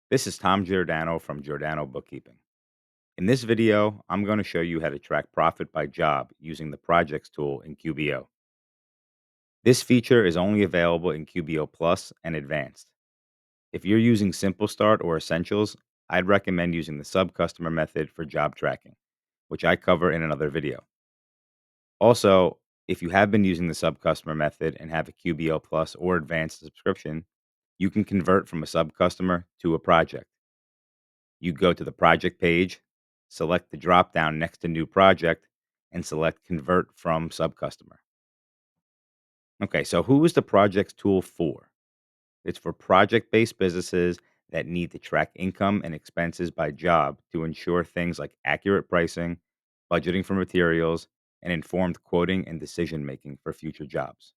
This is Tom Giordano from Giordano Bookkeeping. In this video, I'm going to show you how to track profit by job using the projects tool in QBO. This feature is only available in QBO Plus and Advanced. If you're using Simple Start or Essentials, I'd recommend using the sub customer method for job tracking, which I cover in another video. Also, if you have been using the sub customer method and have a QBO Plus or Advanced subscription, you can convert from a sub customer to a project. You go to the project page, select the drop down next to new project, and select convert from sub customer. Okay, so who is the projects tool for? It's for project based businesses that need to track income and expenses by job to ensure things like accurate pricing, budgeting for materials, and informed quoting and decision making for future jobs.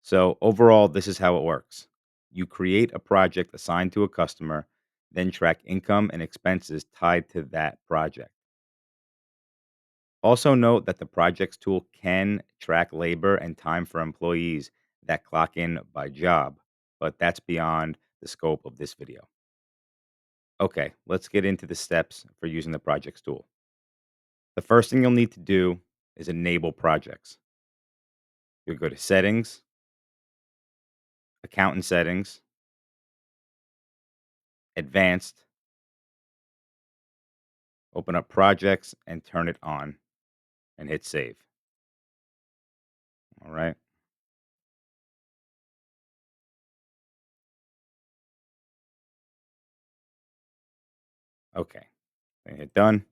So, overall, this is how it works. You create a project assigned to a customer, then track income and expenses tied to that project. Also, note that the projects tool can track labor and time for employees that clock in by job, but that's beyond the scope of this video. Okay, let's get into the steps for using the projects tool. The first thing you'll need to do is enable projects. You'll go to settings, accountant settings, advanced, open up projects and turn it on and hit save. All right. Okay. Then hit done.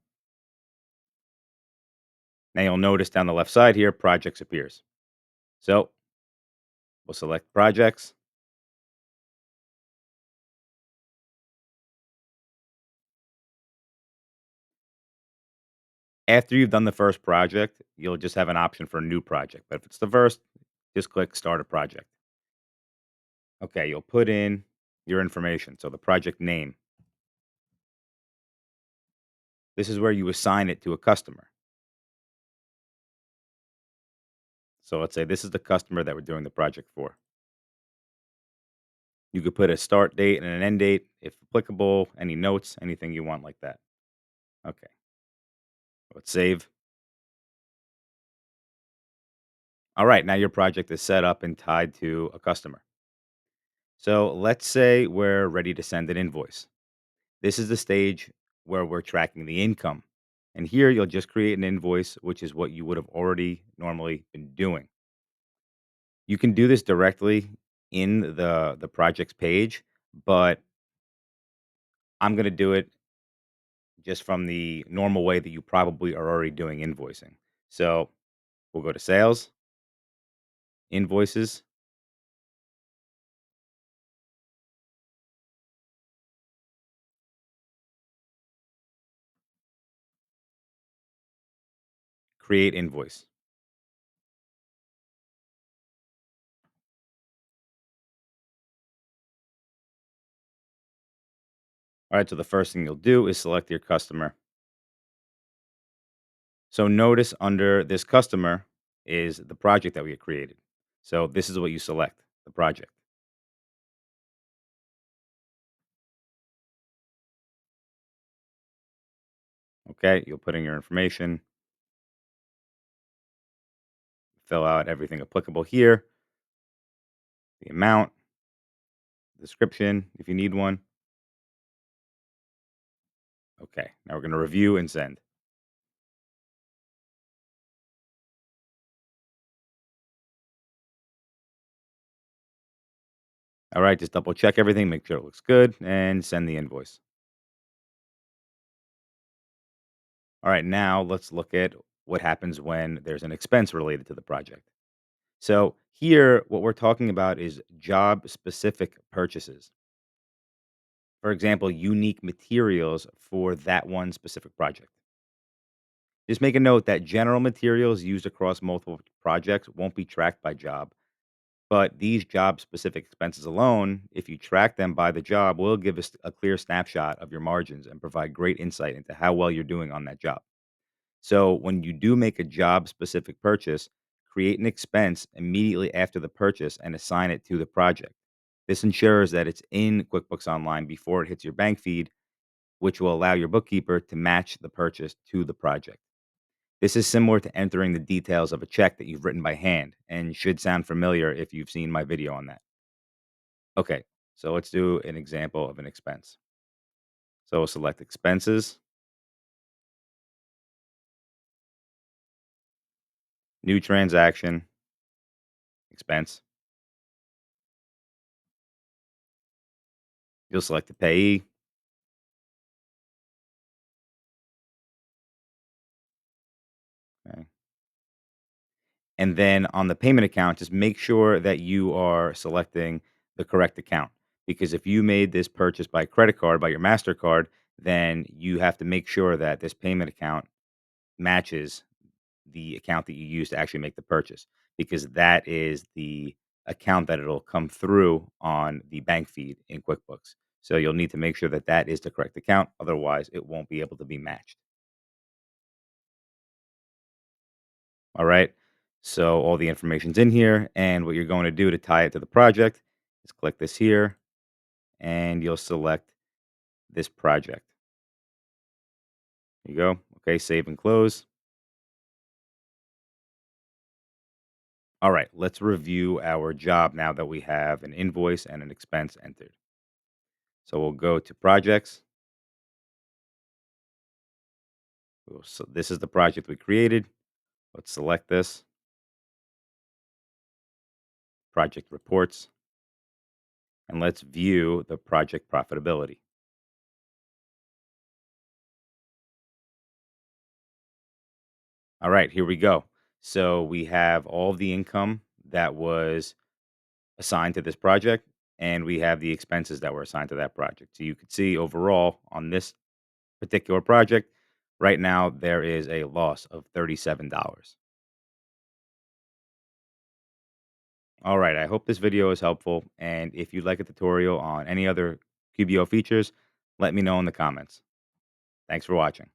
Now you'll notice down the left side here, projects appears. So we'll select projects. After you've done the first project, you'll just have an option for a new project. But if it's the first, just click start a project. Okay. You'll put in your information. So the project name. This is where you assign it to a customer. So let's say this is the customer that we're doing the project for. You could put a start date and an end date if applicable, any notes, anything you want like that. Okay. Let's save. All right, now your project is set up and tied to a customer. So let's say we're ready to send an invoice. This is the stage where we're tracking the income. And here you'll just create an invoice, which is what you would have already normally been doing. You can do this directly in the projects page, but I'm going to do it just from the normal way that you probably are already doing invoicing. So we'll go to sales, invoices, create invoice. All right, so the first thing you'll do is select your customer. So notice under this customer is the project that we had created. So this is what you select, the project. Okay, you'll put in your information, fill out everything applicable here, the amount, description if you need one. Okay, now we're going to review and send. All right, just double check everything, make sure it looks good, and send the invoice. All right, now let's look at what happens when there's an expense related to the project. So here, what we're talking about is job specific purchases. For example, unique materials for that one specific project. Just make a note that general materials used across multiple projects won't be tracked by job, but these job specific expenses alone, if you track them by the job, will give us a clear snapshot of your margins and provide great insight into how well you're doing on that job. So when you do make a job specific purchase, create an expense immediately after the purchase and assign it to the project. This ensures that it's in QuickBooks Online before it hits your bank feed, which will allow your bookkeeper to match the purchase to the project. This is similar to entering the details of a check that you've written by hand and should sound familiar if you've seen my video on that. Okay, so let's do an example of an expense. So we'll select expenses, new transaction, expense. You'll select the payee. Okay. And then on the payment account, just make sure that you are selecting the correct account. Because if you made this purchase by credit card, by your MasterCard, then you have to make sure that this payment account matches the account that you use to actually make the purchase, because that is the account that it'll come through on the bank feed in QuickBooks. So you'll need to make sure that that is the correct account. Otherwise, it won't be able to be matched. All right. So all the information's in here. And what you're going to do to tie it to the project is click this here and you'll select this project. There you go. Okay. Save and close. All right. Let's review our job now that we have an invoice and an expense entered. So we'll go to projects. So this is the project we created. Let's select this project reports and let's view the project profitability. All right, here we go. So we have all of the income that was assigned to this project, and we have the expenses that were assigned to that project. So you could see overall on this particular project, right now there is a loss of $37. All right, I hope this video is helpful. And if you'd like a tutorial on any other QBO features, let me know in the comments. Thanks for watching.